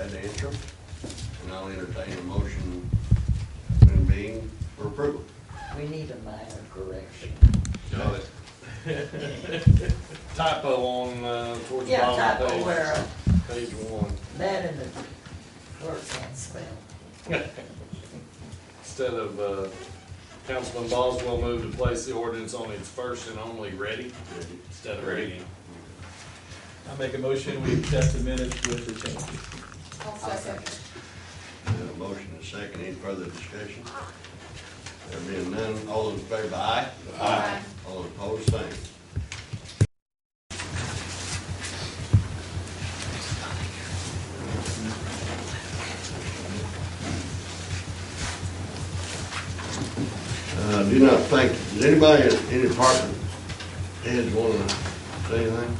glad to answer them. And I'll entertain a motion being for approval. We need a minor correction. Got it. Typo on, towards the Yeah, bottom typo of where page 1. that and the clerk can't spell. Instead of, Councilman Boswell moved to place the ordinance on its first and only ready, instead of reading. I make a motion, we accept the minutes with the changes. I'll second. A motion and a second. Any further discussion? There being none, all those in favor, aye? Aye. All those opposed, same. I do not think, does anybody in any department heads want to say anything?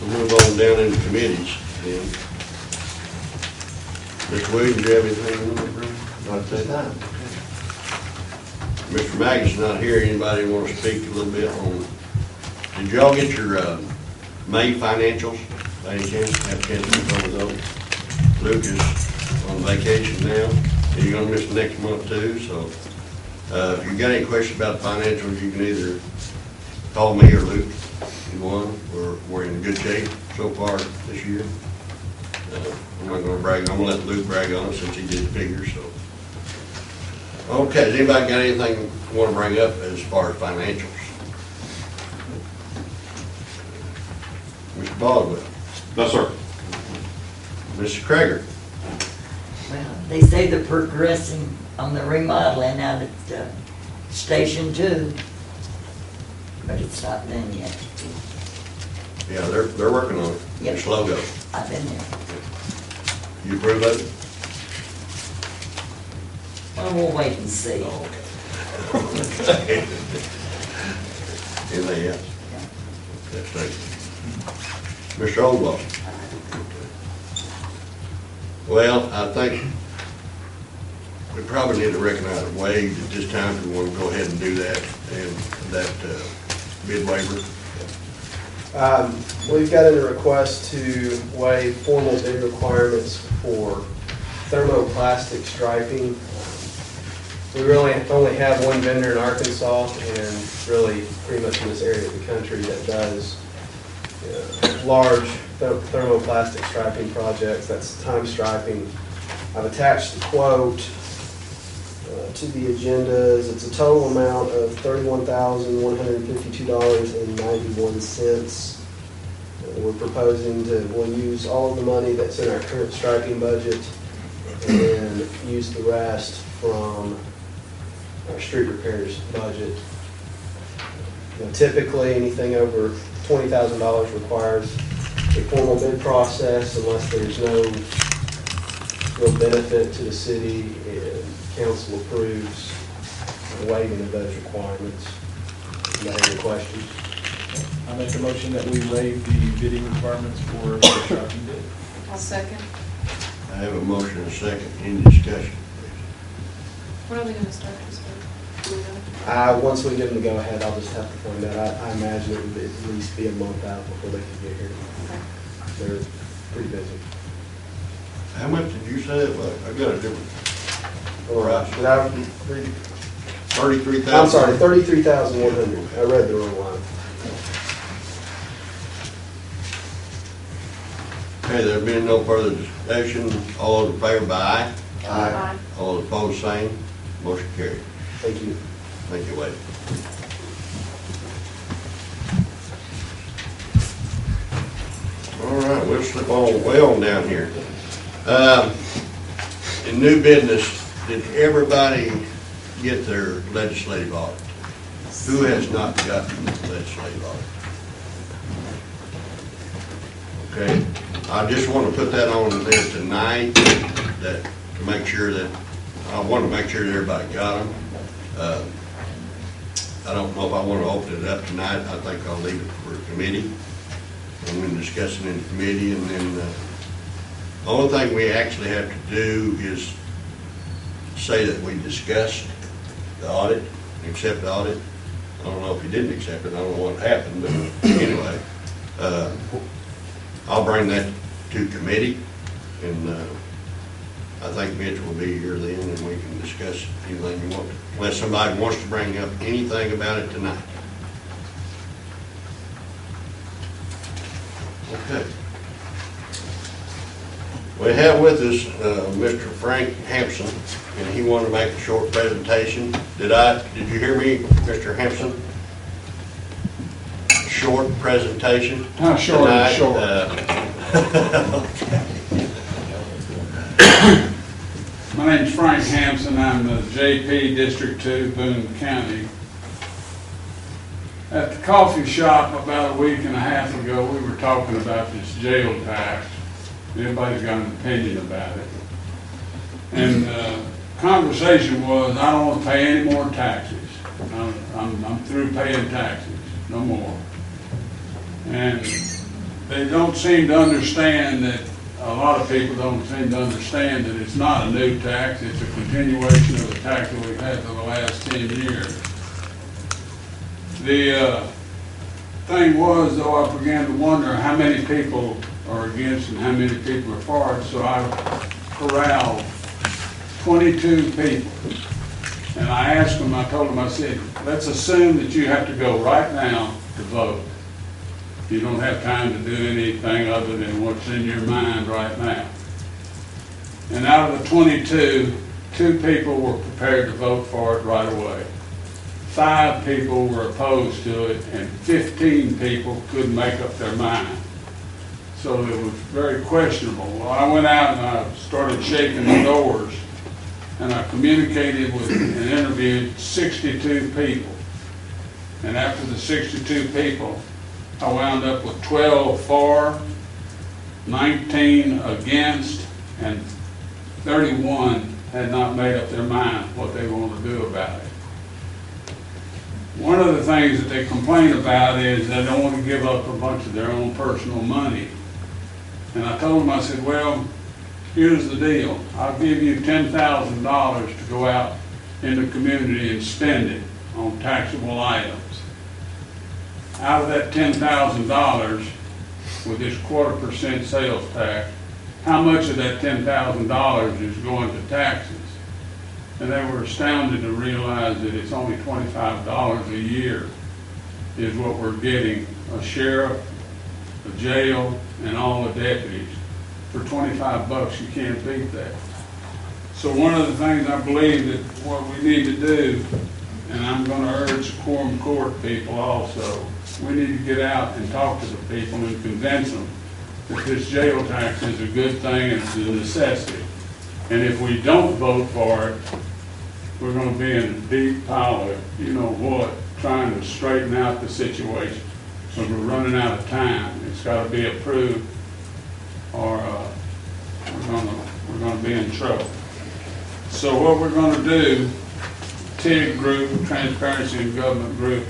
We'll move on down into committees then. Mr. Williams, do you have anything you want to bring? Not at this time. Mr. Maggie's not here. Anybody want to speak a little bit on, did y'all get your May financials by any chance? Have a chance to look over those? Luke is on vacation now. He's gonna miss next month too, so if you got any questions about the financials, you can either call me or Luke. Either one. We're in good shape so far this year. I'm not gonna brag. I'm gonna let Luke brag on it since he did the figures. So, okay. Has anybody got anything you want to bring up as far as financials? Mr. Baldwin. No, sir. Mr. Krager. Well, they say they're progressing on the remodeling out at Station 2, but it's not done yet. Yeah, they're working on it. Yep. It's logo. I've been there. You approve of it? Well, we'll wait and see. Oh, okay. Anything else? That's right. Mr. Oldwell. Well, I think we probably need to recognize Wade at this time if we want to go ahead and do that, and that bid waiver. We've got in a request to waive formal bid requirements for thermoplastic striping. We really only have one vendor in Arkansas and really pretty much in this area of the country that does large thermoplastic striping projects. That's time striping. I've attached the quote to the agendas. It's a total amount of $31,152.91. We're proposing we'll use all of the money that's in our current striping budget and use the rest from our street repairs budget. Typically, anything over $20,000 requires a formal bid process unless there's no real benefit to the city and council approves the waiving of those requirements. Anybody have any questions? I make a motion that we waive the bidding requirements for the striping bid. I'll second. I have a motion and a second. Any discussion? When are we gonna start this one? Do we know? Once we give them the go-ahead, I'll just have to find out. I imagine it would at least be a month out before they can get here. Okay. They're pretty busy. How much did you say it was? I got a different, All right. Did I read? 33,000? I'm sorry, 33,100. I read the wrong line. Okay, there being no further discussion, all those in favor by aye? Aye. All those opposed, same. Motion carried. Thank you. Thank you, Wade. All right, we'll slip on well down here. In new business, did everybody get their legislative audit? Who has not gotten legislative audit? Okay, I just want to put that on there tonight, that to make sure that, I want to make sure that everybody got them. I don't know if I want to open it up tonight. I think I'll leave it for a committee. And we can discuss it in the committee, and then the only thing we actually have to do is say that we discussed the audit, accept the audit. I don't know if you didn't accept it. I don't know what happened, but anyway. I'll bring that to committee, and I think Mitch will be here then, and we can discuss anything you want, unless somebody wants to bring up anything about it tonight. Okay. We have with us Mr. Frank Hampson, and he wanted to make a short presentation. Did you hear me, Mr. Hampson? Short presentation. How short tonight. is short? My name's Frank Hampson. I'm the JP District 2, Boone County. At the coffee shop about a week and a half ago, we were talking about this jail tax. Everybody's got an opinion about it. And conversation was, I don't want to pay any more taxes. I'm through paying taxes, no more. And they don't seem to understand that, a lot of people don't seem to understand that it's not a new tax, it's a continuation of the tax that we've had for the last 10 years. The thing was, though, I began to wonder how many people are against and how many people are for it, so I corralled 22 people. And I asked them, I told them, I said, let's assume that you have to go right now to vote. You don't have time to do anything other than what's in your mind right now. And out of the 22, 2 people were prepared to vote for it right away. 5 people were opposed to it, and 15 people couldn't make up their mind. So it was very questionable. Well, I went out and I started shaking the doors, and I communicated with and interviewed 62 people. And after the 62 people, I wound up with 12 for, 19 against, and 31 had not made up their mind what they want to do about it. One of the things that they complain about is they don't want to give up a bunch of their own personal money. And I told them, I said, well, here's the deal. I'll give you $10,000 to go out in the community and spend it on taxable items. Out of that $10,000 with this 1/4% sales tax, how much of that $10,000 is going to taxes? And they were astounded to realize that it's only $25 a year is what we're getting, a sheriff, a jail, and all the deputies. For 25 bucks, you can't beat that. So one of the things I believe that what we need to do, and I'm going to urge the quorum court people also, we need to get out and talk to the people and convince them that this jail tax is a good thing and it's a necessity. And if we don't vote for it, we're going to be in a deep pile of, you know what, trying to straighten out the situation. So we're running out of time. It's got to be approved, or we're going to be in trouble. So what we're going to do, TIG group, Transparency in Government group,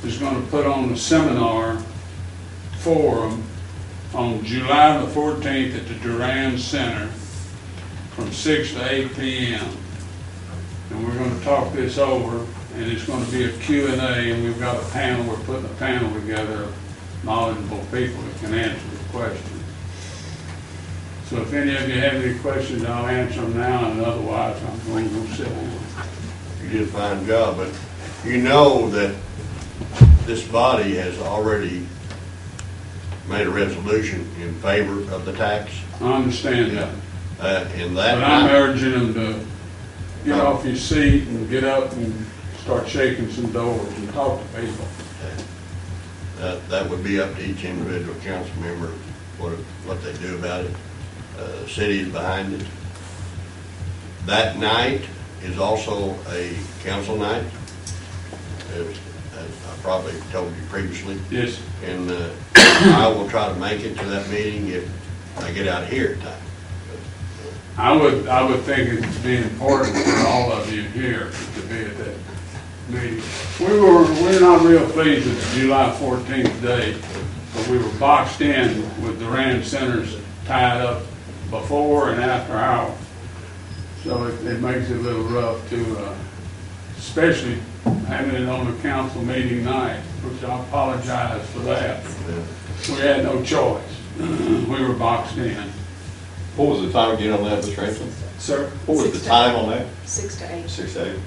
is going to put on a seminar for them on July the 14th at the Duran Center from 6 to 8 p.m. And we're going to talk this over, and it's going to be a Q&A, and we've got a panel, we're putting a panel together of knowledgeable people that can answer the questions. So if any of you have any questions, I'll answer them now, and otherwise I'm going to go sit down. You did a fine job, but you know that this body has already made a resolution in favor of the tax. I understand that. And that. But I'm urging them to get off your seat and get up and start shaking some doors and talk to people. That would be up to each individual council member, what they do about it. The city is behind it. That night is also a council night, as I probably told you previously. Yes. And I will try to make it to that meeting if I get out here in time. I would think it'd be important for all of you here to be at that meeting. We're not real pleased with the July 14th date, but we were boxed in with the Duran Centers tied up before and after hours. So it makes it a little rough to, especially having it on a council meeting night, which I apologize for that. We had no choice. we were boxed in. What was the time again on that, Mr. Ransom? Sir? What was the time on that? 6 to 8. 6 to 8?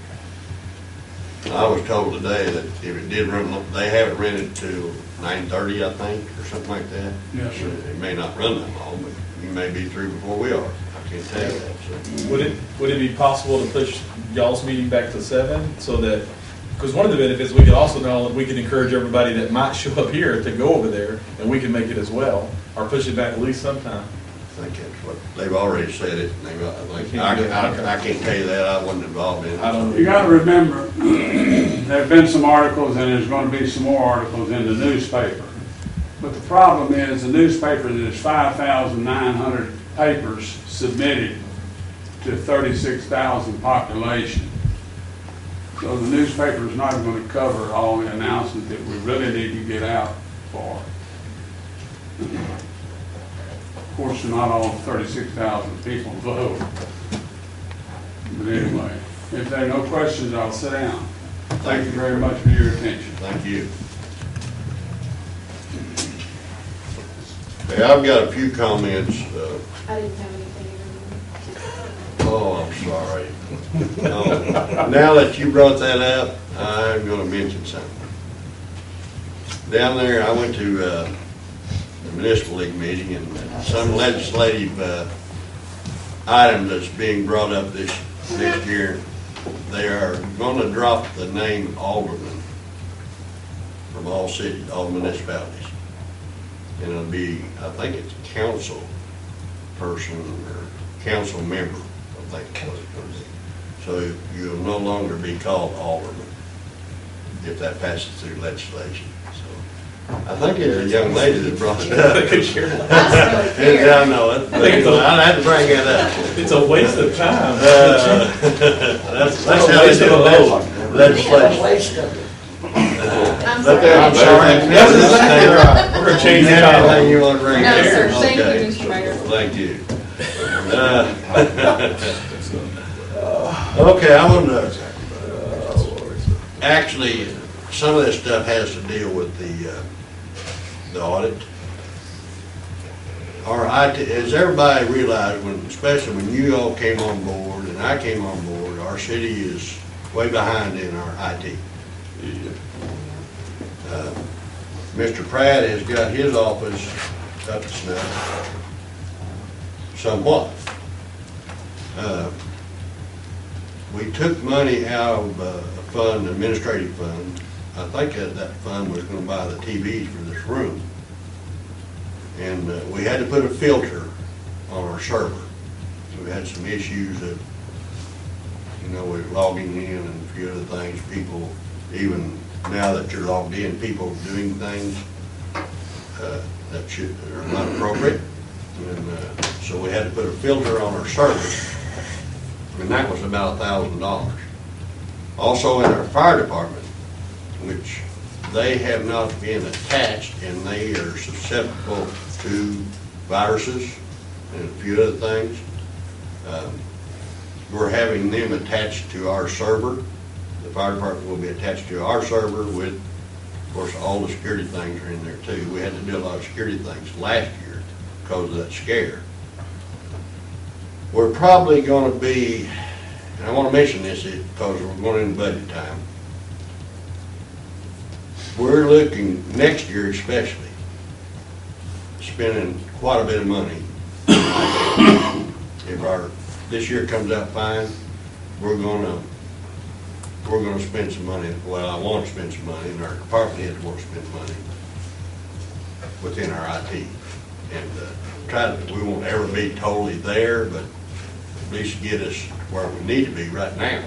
I was told today that if it did run, they have it rented till 9:30, I think, or something like that. Yes, sir. It may not run that long, but you may be through before we are. I can't tell you that, so. Would it be possible to push y'all's meeting back to 7 so that, because one of the benefits, we could also know, we could encourage everybody that might show up here to go over there, and we can make it as well, or push it back at least sometime. I think that's what, they've already said it, and I can't tell you that, I wasn't involved in it. I don't- You gotta remember, there've been some articles and there's gonna be some more articles in the newspaper. But the problem is, the newspaper, there's 5,900 papers submitted to 36,000 population. So the newspaper is not gonna cover all the announcements that we really need to get out for. Of course, not all 36,000 people vote. But anyway, if there are no questions, I'll sit down. Thank you very much for your attention. Thank you. Okay, I've got a few comments. I didn't have anything Oh, I'm sorry. Now that you brought that up, I'm gonna mention something. Down there, I went to the municipal league meeting, and some legislative item that's being brought up this next year, they are gonna drop the name alderman from all cities, all municipalities. And it'll be, I think it's council person or council member, I think it's what it's gonna be. So you'll no longer be called alderman if that passes through legislation. So I think it's a young lady that brought it up. Yeah, I know it. I had to bring that up. It's a waste of time. That's how they do it. Legislation. Waste of it. I'm But sorry. I'm sorry. That's exactly right. We're gonna change that. Anything you want to bring No, up? sir. Thank you, Okay. Mr. Mayor. Thank you. Okay, I want to, actually, some of this stuff has to deal with the audit. Our IT, as everybody realized, when, especially when you all came on board and I came on board, our city is way behind in our IT. Mr. Pratt has got his office up to snuff somewhat. We took money out of a fund, administrative fund. I think that fund was gonna buy the TVs for this room. And we had to put a filter on our server. We had some issues that, with logging in and a few other things, people, even now that you're logged in, people doing things that are not appropriate. And so we had to put a filter on our server, and that was about $1,000. Also in our fire department, which they have not been attached, and they are susceptible to viruses and a few other things. We're having them attached to our server. The fire department will be attached to our server with, of course, all the security things are in there too. We had to do a lot of security things last year because of that scare. We're probably going to be, and I want to mention this because we're going into budget time. We're looking, next year especially, spending quite a bit of money. If this year comes out fine, we're gonna spend some money. Well, I want to spend some money, and our department heads want to spend money within our IT. And we won't ever be totally there, but at least get us where we need to be right now.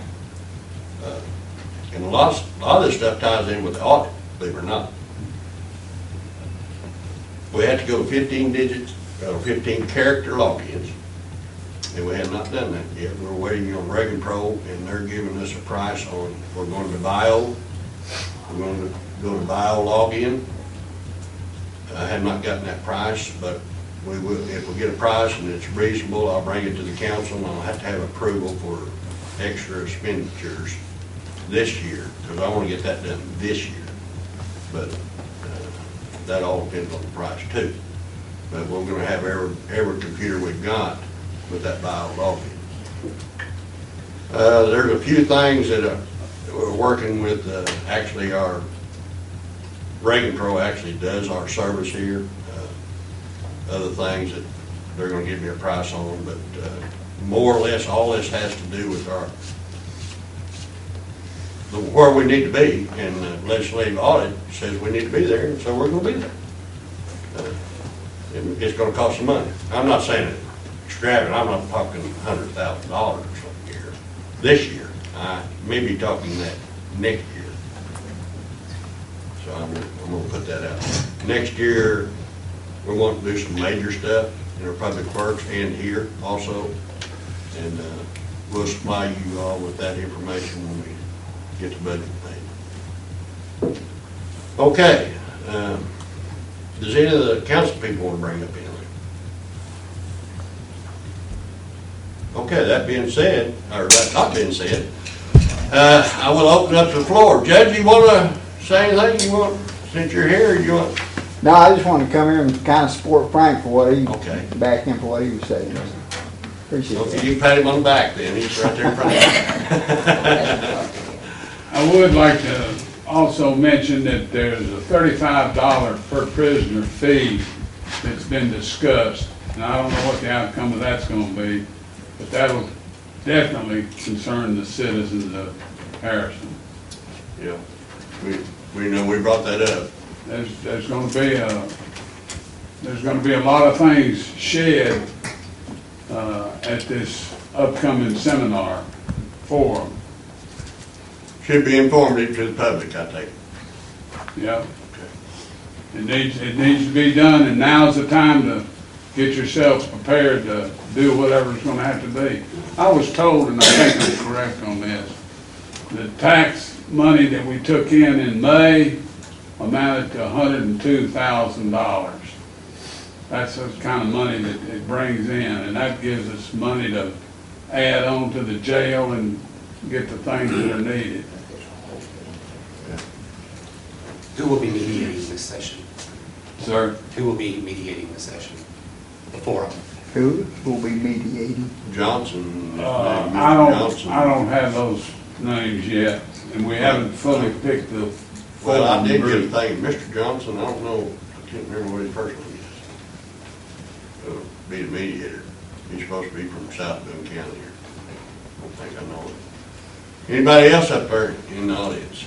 And a lot of this stuff ties in with the audit, believe it or not. We had to go to 15 digits, 15 character logins, and we have not done that yet. We're waiting on Reagan Pro, and they're giving us a price on, we're going to Bio, we're going to go to Bio login. I have not gotten that price, but we will, if we get a price and it's reasonable, I'll bring it to the council, and I'll have to have approval for extra expenditures this year, because I want to get that done this year. But that all depends on the price too. but we're gonna have every computer we've got with that bio login. There's a few things that we're working with, actually our Reagan Pro actually does our service here. Other things that they're gonna give me a price on, but more or less, all this has to do with where we need to be, and the legislative audit says we need to be there, and so we're gonna be there. And it's gonna cost some money. I'm not saying it extravagant, I'm not talking $100,000 or something here, this year. I may be talking that next year. So I'm gonna put that out. Next year, we want to do some major stuff in our public works and here also. And we'll supply you all with that information when we get the budget made. Okay. Does any of the council people want to bring up anything? Okay, that being said, or that not being said, I will open up the floor. Judge, you want to say anything you want, since you're here, or you want? No, I just wanted to come here and kind of support Frank for what he, Okay. back in for what he was saying. Appreciate Okay, that. you can pat him on the back then, he's right there in front of you. I would like to also mention that there's a $35 per prisoner fee that's been discussed. And I don't know what the outcome of that's gonna be, but that'll definitely concern the citizens of Harrison. Yeah, we know we brought that up. There's gonna be a lot of things shed at this upcoming seminar forum. Should be informative to the public, I take it. Yeah. It needs to be done, and now's the time to get yourselves prepared to do whatever's gonna have to be. I was told, and I think I'm correct on this, the tax money that we took in May amounted to $102,000. That's the kind of money that it brings in, and that gives us money to add on to the jail and get the things that are needed. Who will be mediating this session? Sir? Who will be mediating the session? The forum? Who will be mediating? Johnson. I don't have those names yet, and we haven't fully picked the. Well, I did get a group. thing, Mr. Johnson, I don't know, I can't remember what his first name is. Be the mediator. He's supposed to be from South Boone County here. I don't think I know him. Anybody else up there in the audience?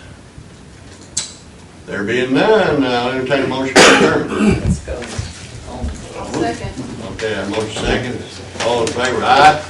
There being none, I'll entertain a motion to adjourn. Let's go. Second. Okay, a motion second. All in favor, aye?